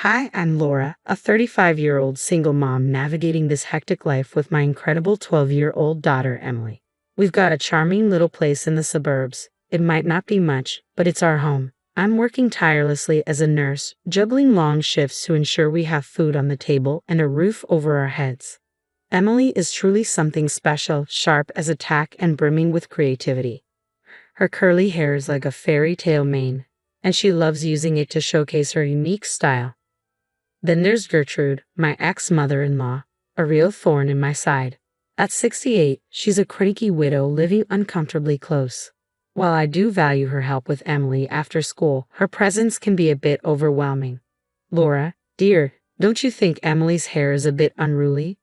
Hi, I'm Laura, a 35-year-old single mom navigating this hectic life with my incredible 12-year-old daughter, Emily. We've got a charming little place in the suburbs. It might not be much, but it's our home. I'm working tirelessly as a nurse, juggling long shifts to ensure we have food on the table and a roof over our heads. Emily is truly something special, sharp as a tack and brimming with creativity. Her curly hair is like a fairy tale mane, and she loves using it to showcase her unique style. Then there's Gertrude, my ex-mother-in-law, a real thorn in my side. At 68, she's a cranky widow living uncomfortably close. While I do value her help with Emily after school, her presence can be a bit overwhelming. Laura, dear, don't you think Emily's hair is a bit unruly?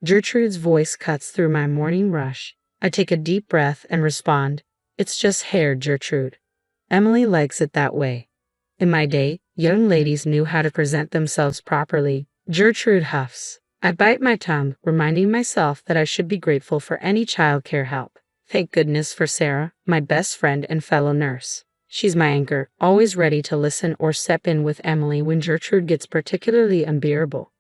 Gertrude's voice cuts through my morning rush. I take a deep breath and respond, it's just hair, Gertrude. Emily likes it that way. In my day, young ladies knew how to present themselves properly. Gertrude huffs. I bite my tongue, reminding myself that I should be grateful for any childcare help. Thank goodness for Sarah, my best friend and fellow nurse. She's my anchor, always ready to listen or step in with Emily when Gertrude gets particularly unbearable.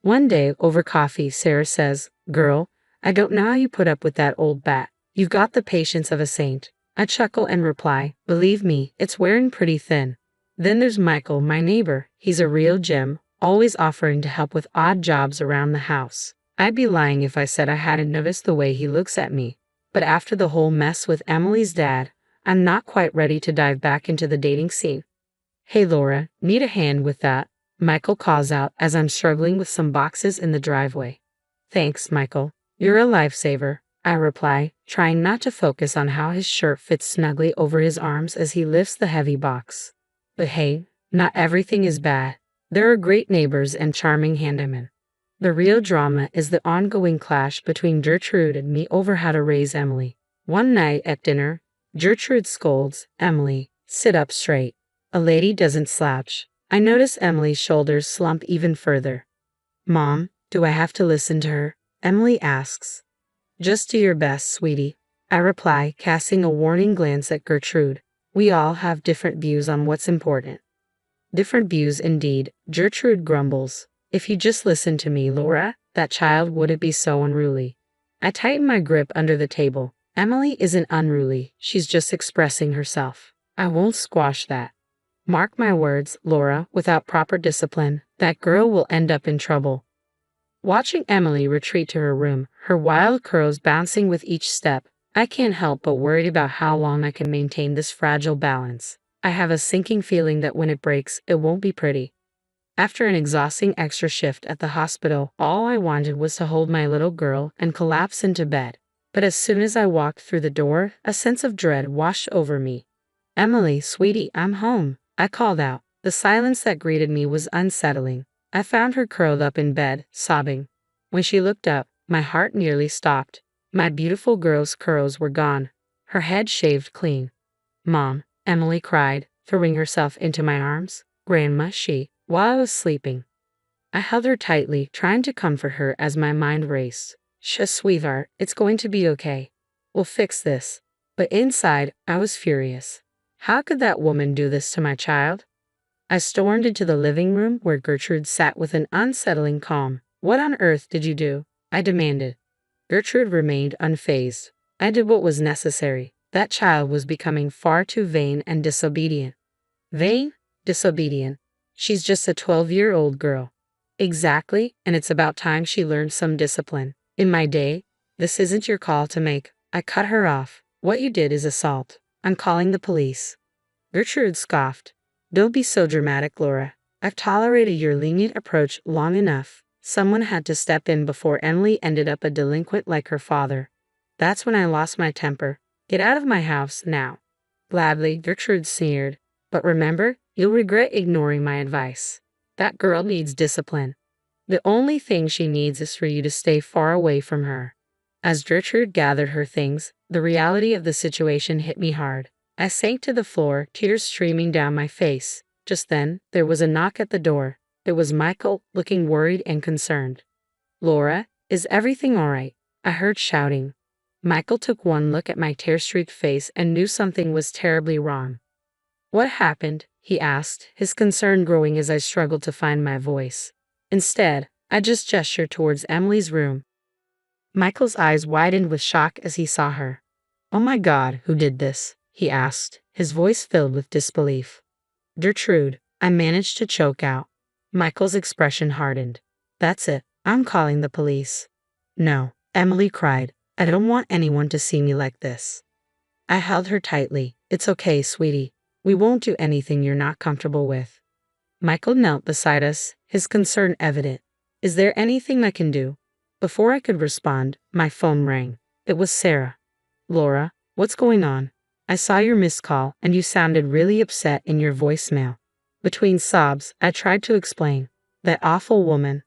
One day, over coffee, Sarah says, "Girl, I don't know how you put up with that old bat. You've got the patience of a saint." I chuckle and reply, "Believe me, it's wearing pretty thin." Then there's Michael, my neighbor. He's a real gem, always offering to help with odd jobs around the house. I'd be lying if I said I hadn't noticed the way he looks at me. But after the whole mess with Emily's dad, I'm not quite ready to dive back into the dating scene. "Hey Laura, need a hand with that?" Michael calls out as I'm struggling with some boxes in the driveway. "Thanks, Michael. You're a lifesaver," I reply, trying not to focus on how his shirt fits snugly over his arms as he lifts the heavy box. But hey, not everything is bad. There are great neighbors and charming handymen. The real drama is the ongoing clash between Gertrude and me over how to raise Emily. One night at dinner, Gertrude scolds, "Emily, sit up straight. A lady doesn't slouch." I notice Emily's shoulders slump even further. "Mom, do I have to listen to her?" Emily asks. "Just do your best, sweetie," I reply, casting a warning glance at Gertrude. We all have different views on what's important. Different views indeed, Gertrude grumbles. "If you just listened to me, Laura, that child wouldn't be so unruly." I tighten my grip under the table. Emily isn't unruly, she's just expressing herself. I won't squash that. Mark my words, Laura, without proper discipline, that girl will end up in trouble. Watching Emily retreat to her room, her wild curls bouncing with each step, I can't help but worry about how long I can maintain this fragile balance. I have a sinking feeling that when it breaks, it won't be pretty. After an exhausting extra shift at the hospital, all I wanted was to hold my little girl and collapse into bed. But as soon as I walked through the door, a sense of dread washed over me. "Emily, sweetie, I'm home," I called out. The silence that greeted me was unsettling. I found her curled up in bed, sobbing. When she looked up, my heart nearly stopped. My beautiful girl's curls were gone, her head shaved clean. "Mom," Emily cried, throwing herself into my arms. "Grandma, while I was sleeping." I held her tightly, trying to comfort her as my mind raced. "Shush, sweetheart, it's going to be okay. We'll fix this." But inside, I was furious. How could that woman do this to my child? I stormed into the living room where Gertrude sat with an unsettling calm. "What on earth did you do?" I demanded. Gertrude remained unfazed. "I did what was necessary. That child was becoming far too vain and disobedient." "Vain? Disobedient? She's just a 12-year-old girl." "Exactly, and it's about time she learned some discipline. In my day, this isn't your call to make." I cut her off. "What you did is assault. I'm calling the police." Gertrude scoffed. "Don't be so dramatic, Laura. I've tolerated your lenient approach long enough. Someone had to step in before Emily ended up a delinquent like her father. That's when I lost my temper. Get out of my house now." Gladly, Gertrude sneered. "But remember, you'll regret ignoring my advice. That girl needs discipline. The only thing she needs is for you to stay far away from her." As Gertrude gathered her things, the reality of the situation hit me hard. I sank to the floor, tears streaming down my face. Just then, there was a knock at the door. It was Michael, looking worried and concerned. "Laura, is everything all right?" I heard shouting. Michael took one look at my tear-streaked face and knew something was terribly wrong. What happened? He asked, his concern growing as I struggled to find my voice. Instead, I just gestured towards Emily's room. Michael's eyes widened with shock as he saw her. Oh my God, who did this? He asked, his voice filled with disbelief. Gertrude, I managed to choke out. Michael's expression hardened. That's it, I'm calling the police. No, Emily cried. I don't want anyone to see me like this. I held her tightly. It's okay, sweetie. We won't do anything you're not comfortable with. Michael knelt beside us, his concern evident. Is there anything I can do? Before I could respond, my phone rang. It was Sarah. Laura, what's going on? I saw your missed call and you sounded really upset in your voicemail. Between sobs, I tried to explain. That awful woman.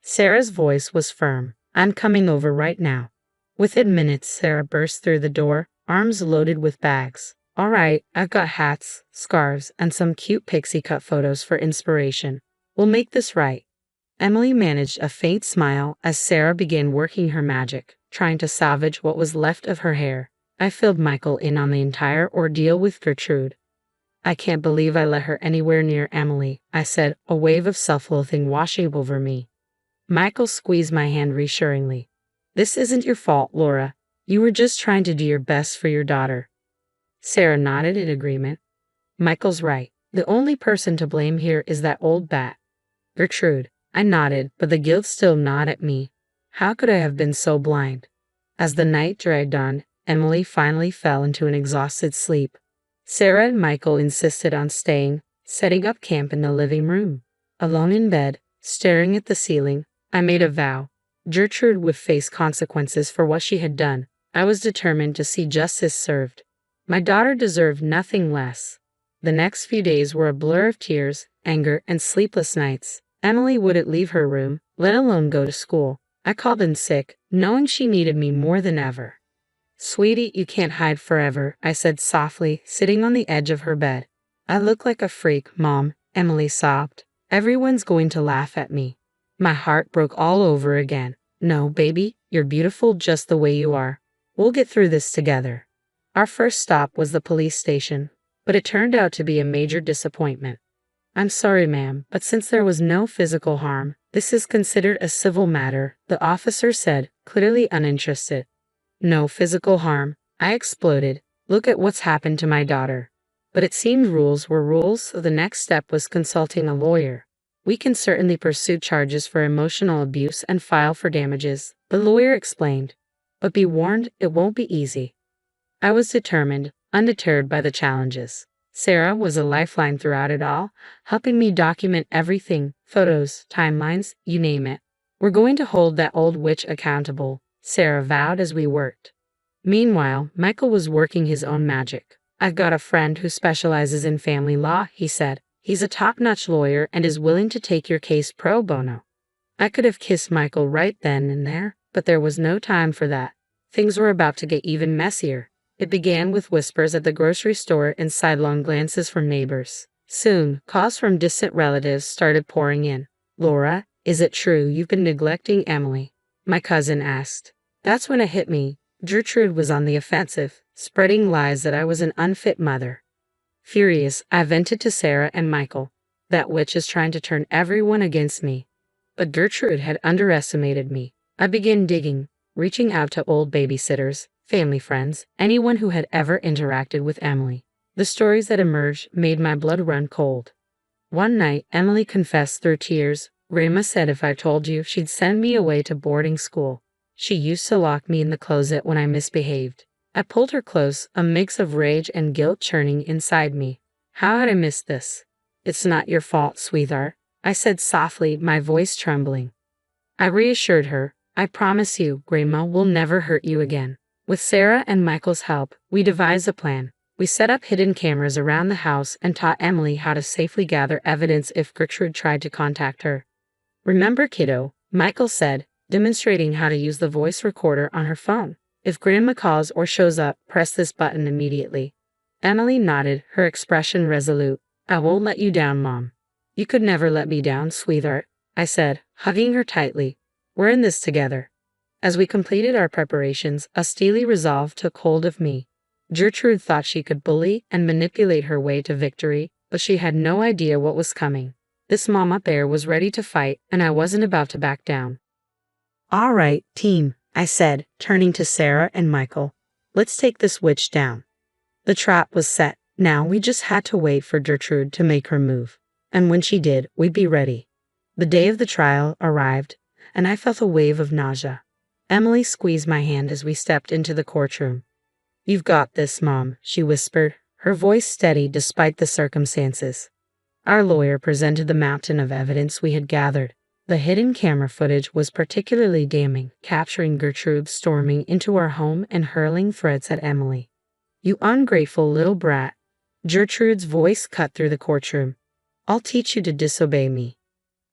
Sarah's voice was firm. I'm coming over right now. Within minutes, Sarah burst through the door, arms loaded with bags. All right, I've got hats, scarves, and some cute pixie cut photos for inspiration. We'll make this right. Emily managed a faint smile as Sarah began working her magic, trying to salvage what was left of her hair. I filled Michael in on the entire ordeal with Gertrude. I can't believe I let her anywhere near Emily, I said, a wave of self-loathing washing over me. Michael squeezed my hand reassuringly. This isn't your fault, Laura. You were just trying to do your best for your daughter. Sarah nodded in agreement. Michael's right. The only person to blame here is that old bat. Gertrude. I nodded, but the guilt still gnawed at me. How could I have been so blind? As the night dragged on, Emily finally fell into an exhausted sleep. Sarah and Michael insisted on staying, setting up camp in the living room. Alone in bed, staring at the ceiling, I made a vow. Gertrude would face consequences for what she had done. I was determined to see justice served. My daughter deserved nothing less. The next few days were a blur of tears, anger, and sleepless nights. Emily wouldn't leave her room, let alone go to school. I called in sick, knowing she needed me more than ever. Sweetie, you can't hide forever, I said softly, sitting on the edge of her bed. I look like a freak, Mom, Emily sobbed. Everyone's going to laugh at me. My heart broke all over again. No, baby, you're beautiful just the way you are. We'll get through this together. Our first stop was the police station, but it turned out to be a major disappointment. I'm sorry, ma'am, but since there was no physical harm, this is considered a civil matter, the officer said, clearly uninterested. No physical harm, I exploded. Look at what's happened to my daughter. But it seemed rules were rules, so the next step was consulting a lawyer. We can certainly pursue charges for emotional abuse and file for damages, the lawyer explained. But be warned, it won't be easy. I was determined, undeterred by the challenges. Sarah was a lifeline throughout it all, helping me document everything, photos, timelines, you name it. We're going to hold that old witch accountable, Sarah vowed as we worked. Meanwhile, Michael was working his own magic. I've got a friend who specializes in family law, he said. He's a top-notch lawyer and is willing to take your case pro bono. I could have kissed Michael right then and there, but there was no time for that. Things were about to get even messier. It began with whispers at the grocery store and sidelong glances from neighbors. Soon, calls from distant relatives started pouring in. Laura, is it true you've been neglecting Emily? My cousin asked. That's when it hit me. Gertrude was on the offensive, spreading lies that I was an unfit mother. Furious, I vented to Sarah and Michael. That witch is trying to turn everyone against me. But Gertrude had underestimated me. I began digging, reaching out to old babysitters, family friends, anyone who had ever interacted with Emily. The stories that emerged made my blood run cold. One night, Emily confessed through tears. Grandma said if I told you, she'd send me away to boarding school. She used to lock me in the closet when I misbehaved. I pulled her close, a mix of rage and guilt churning inside me. How had I missed this? It's not your fault, sweetheart, I said softly, my voice trembling. I reassured her. I promise you, Grandma will never hurt you again. With Sarah and Michael's help, we devised a plan. We set up hidden cameras around the house and taught Emily how to safely gather evidence if Gertrude tried to contact her. Remember, kiddo, Michael said, demonstrating how to use the voice recorder on her phone. If Grandma calls or shows up, press this button immediately. Emily nodded, her expression resolute. I won't let you down, Mom. You could never let me down, sweetheart, I said, hugging her tightly. We're in this together. As we completed our preparations, a steely resolve took hold of me. Gertrude thought she could bully and manipulate her way to victory, but she had no idea what was coming. This mama bear was ready to fight, and I wasn't about to back down. "All right, team," I said, turning to Sarah and Michael. "Let's take this witch down." The trap was set. Now we just had to wait for Gertrude to make her move. And when she did, we'd be ready. The day of the trial arrived, and I felt a wave of nausea. Emily squeezed my hand as we stepped into the courtroom. "You've got this, Mom," she whispered, her voice steady despite the circumstances. Our lawyer presented the mountain of evidence we had gathered. The hidden camera footage was particularly damning, capturing Gertrude storming into our home and hurling threats at Emily. "You ungrateful little brat." Gertrude's voice cut through the courtroom. "I'll teach you to disobey me."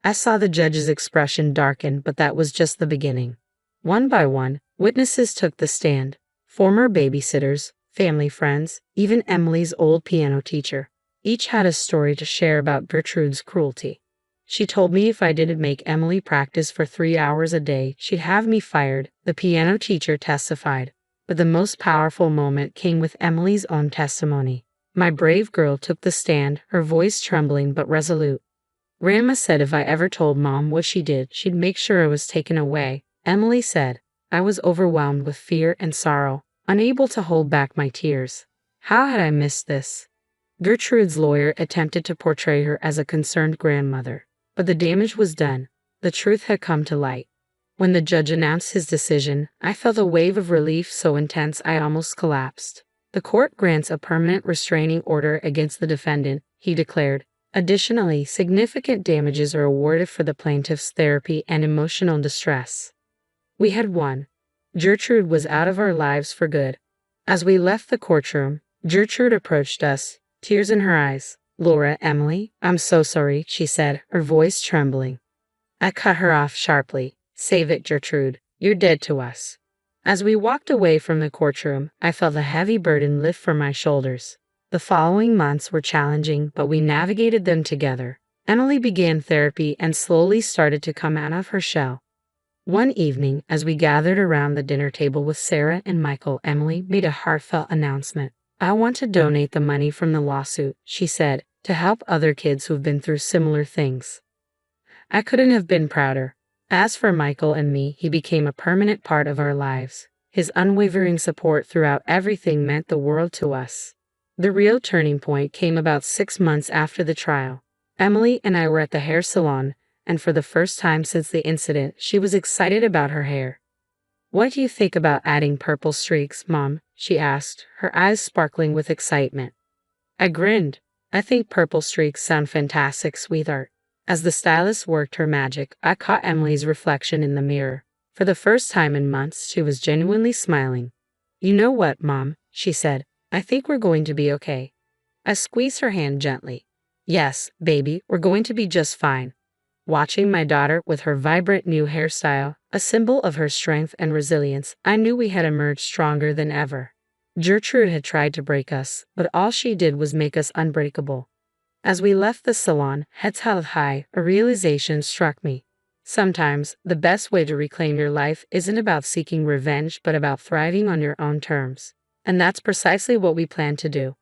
I saw the judge's expression darken, but that was just the beginning. One by one, witnesses took the stand. Former babysitters, family friends, even Emily's old piano teacher. Each had a story to share about Gertrude's cruelty. She told me if I didn't make Emily practice for 3 hours a day, she'd have me fired, the piano teacher testified. But the most powerful moment came with Emily's own testimony. My brave girl took the stand, her voice trembling but resolute. "Grandma said if I ever told Mom what she did, she'd make sure it was taken away," Emily said. I was overwhelmed with fear and sorrow, unable to hold back my tears. How had I missed this? Gertrude's lawyer attempted to portray her as a concerned grandmother, but the damage was done. The truth had come to light. When the judge announced his decision, I felt a wave of relief so intense I almost collapsed. "The court grants a permanent restraining order against the defendant," he declared. "Additionally, significant damages are awarded for the plaintiff's therapy and emotional distress." We had won. Gertrude was out of our lives for good. As we left the courtroom, Gertrude approached us, tears in her eyes. "Laura, Emily, I'm so sorry," she said, her voice trembling. I cut her off sharply. "Save it, Gertrude. You're dead to us." As we walked away from the courtroom, I felt a heavy burden lift from my shoulders. The following months were challenging, but we navigated them together. Emily began therapy and slowly started to come out of her shell. One evening, as we gathered around the dinner table with Sarah and Michael, Emily made a heartfelt announcement. "I want to donate the money from the lawsuit," she said, "to help other kids who've been through similar things." I couldn't have been prouder. As for Michael and me, he became a permanent part of our lives. His unwavering support throughout everything meant the world to us. The real turning point came about 6 months after the trial. Emily and I were at the hair salon, and for the first time since the incident, she was excited about her hair. "What do you think about adding purple streaks, Mom?" she asked, her eyes sparkling with excitement. I grinned. "I think purple streaks sound fantastic, sweetheart." As the stylist worked her magic, I caught Emily's reflection in the mirror. For the first time in months, she was genuinely smiling. "You know what, Mom?" she said. "I think we're going to be okay." I squeezed her hand gently. "Yes, baby, we're going to be just fine." Watching my daughter with her vibrant new hairstyle, a symbol of her strength and resilience, I knew we had emerged stronger than ever. Gertrude had tried to break us, but all she did was make us unbreakable. As we left the salon, heads held high, a realization struck me. Sometimes, the best way to reclaim your life isn't about seeking revenge, but about thriving on your own terms. And that's precisely what we plan to do.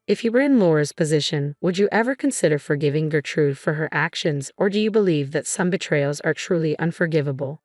If you were in Laura's position, would you ever consider forgiving Gertrude for her actions, or do you believe that some betrayals are truly unforgivable?